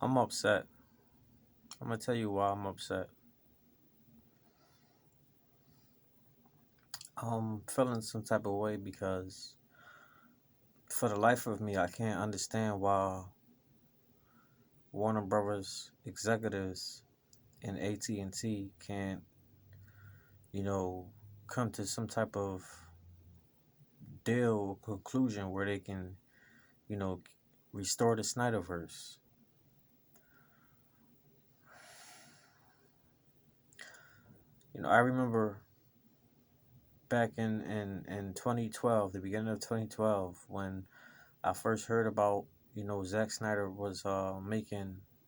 I'm upset. I'm gonna tell you why I'm upset. I'm feeling some type of way because for the life of me, I can't understand why Warner Brothers executives and AT&T can't, you know, come to some type of deal or conclusion where they can, you know, restore the Snyderverse. I remember back in 2012, the beginning of 2012, when I first heard about, Zack Snyder was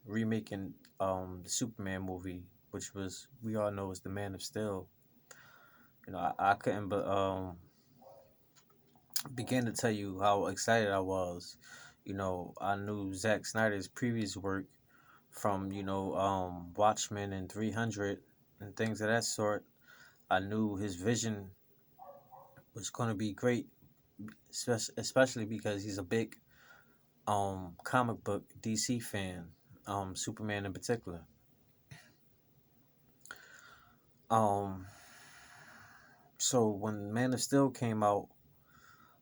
remaking the Superman movie, which was, we all know, is the Man of Steel. I couldn't but begin to tell you how excited I was. I knew Zack Snyder's previous work from, Watchmen and 300 and things of that sort. I knew his vision was going to be great, especially because he's a big comic book DC fan, Superman in particular. Um, so when Man of Steel came out,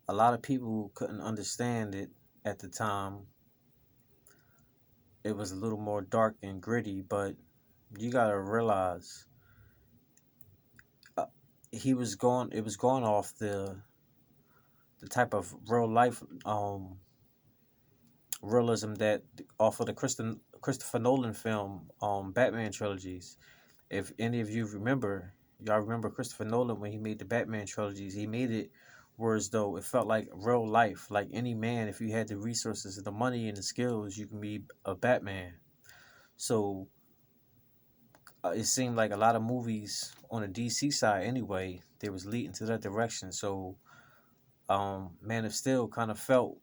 a lot of people couldn't understand it at the time. It was a little more dark and gritty, but you gotta realize uh, he was going. It was going off the type of real life realism that off of the Christopher Nolan film Batman trilogies. If any of you remember, y'all remember Christopher Nolan when he made the Batman trilogies, he made it whereas though it felt like real life. Like any man, if you had the resources, the money, and the skills, you can be a Batman. So it seemed like a lot of movies on the DC side, anyway, they was leading to that direction. So Man of Steel kind of felt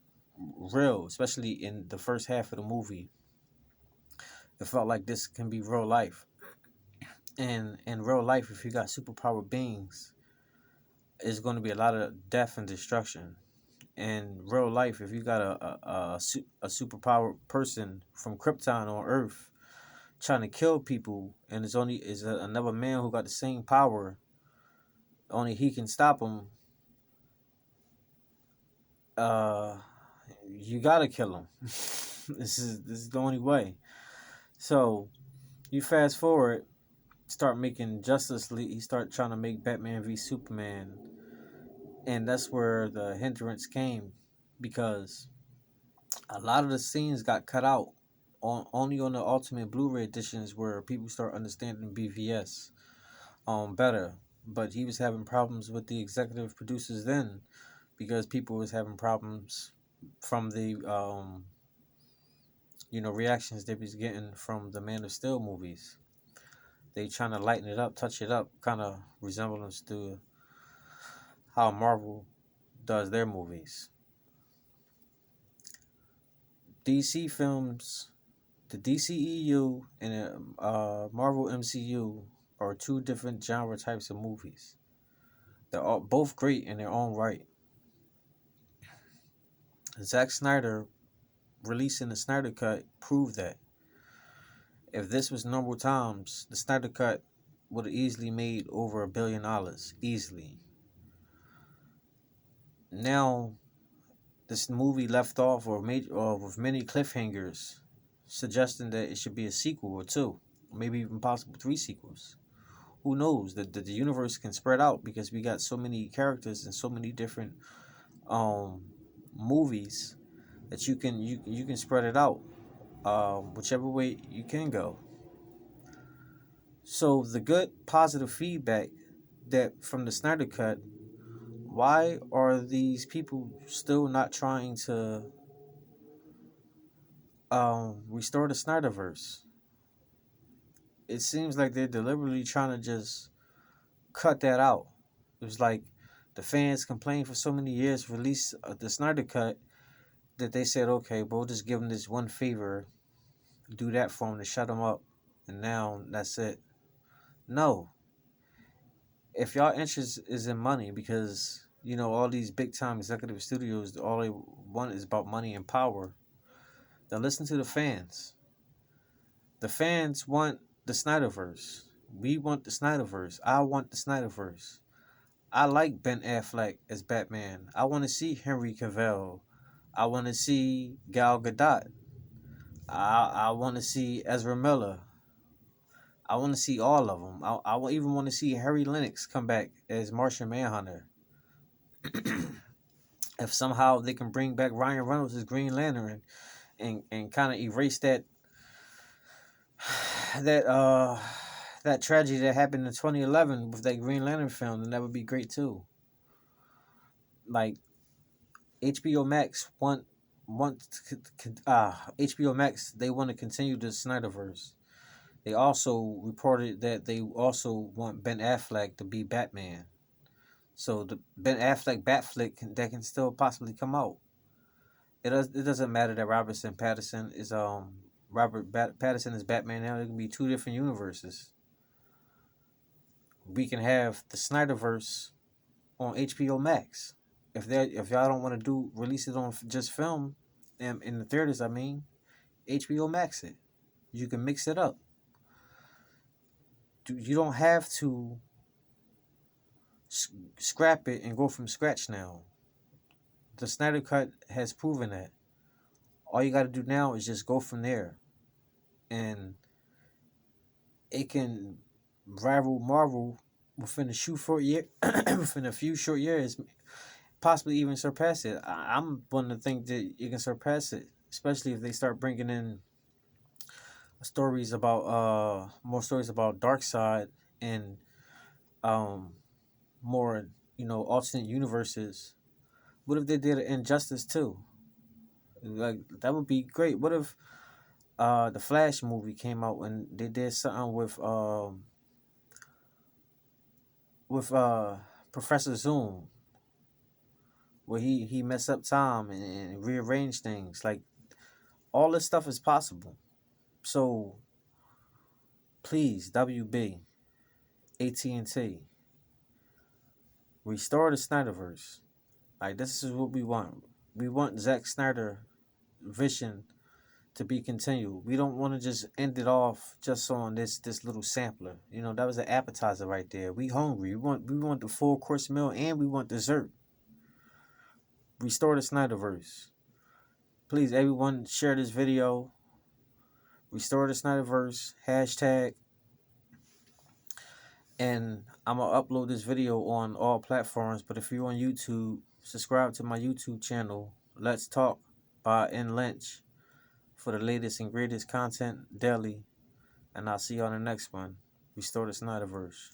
real, especially in the first half of the movie. It felt like this can be real life. And in real life, if you got superpowered beings, it's going to be a lot of death and destruction. In real life, if you got a superpowered person from Krypton on Earth trying to kill people, and it's only another man who got the same power, only he can stop him. Uh, you gotta kill him. This is the only way. So you fast forward, start making Justice League. He start trying to make Batman v Superman, and that's where the hindrance came because a lot of the scenes got cut out only on the Ultimate Blu-ray editions where people start understanding BVS better. But he was having problems with the executive producers then because people was having problems from the reactions they was getting from the Man of Steel movies. They trying to lighten it up, touch it up, kind of resemblance to how Marvel does their movies. DC films, the DCEU and the Marvel MCU are two different genre types of movies. They're all both great in their own right. Zack Snyder releasing the Snyder Cut proved that. If this was normal times, the Snyder Cut would have easily made over $1 billion. Easily. Now, this movie left off with many cliffhangers, suggesting that it should be a sequel or two, maybe even possible three sequels. Who knows? The universe can spread out because we got so many characters and so many different um movies that you can spread it out whichever way you can go. So the good positive feedback that from the Snyder Cut, why are these people still not trying to restore the Snyderverse? It seems like they're deliberately trying to just cut that out. It was like the fans complained for so many years, release the Snyder Cut, that they said, okay, we'll just give them this one favor, do that for them to shut them up, and now that's it. No, if y'all interest is in money, because all these big time executive studios, all they want is about money and power, then listen to the fans. The fans want the Snyderverse. We want the Snyderverse. I want the Snyderverse. I like Ben Affleck as Batman. I want to see Henry Cavill. I want to see Gal Gadot. I want to see Ezra Miller. I want to see all of them. I even want to see Harry Lennox come back as Martian Manhunter. If somehow they can bring back Ryan Reynolds as Green Lantern and kind of erase that that tragedy that happened in 2011 with that Green Lantern film, then that would be great too. Like HBO Max HBO Max, they want to continue the Snyderverse. They also reported that they also want Ben Affleck to be Batman. So the Ben Affleck Batflick that can still possibly come out. It doesn't matter that Pattinson is Batman now. It can be two different universes. We can have the Snyderverse on HBO Max. If y'all don't want to release it on just film, in the theaters, I mean, HBO Max it. You can mix it up. You don't have to scrap it and go from scratch now. The Snyder Cut has proven that. All you got to do now is just go from there, and it can rival Marvel within within a few short years, possibly even surpass it. I'm one to think that you can surpass it, especially if they start bringing in more stories about Darkseid and more alternate universes. What if they did Injustice too? Like that would be great. What if the Flash movie came out and they did something with Professor Zoom, where he messed up time and rearranged things. Like all this stuff is possible. So please, WB, AT&T, restore the Snyderverse. Like this is what we want. We want Zack Snyder vision to be continued. We don't want to just end it off just on this little sampler. That was an appetizer right there. We hungry. We want the full course meal and we want dessert. Restore the Snyderverse. Please, everyone, share this video. Restore the Snyderverse. Hashtag. And I'm going to upload this video on all platforms. But if you're on YouTube, subscribe to my YouTube channel. Let's Talk by N. Lynch for the latest and greatest content daily. And I'll see you on the next one. Restore the Snyderverse.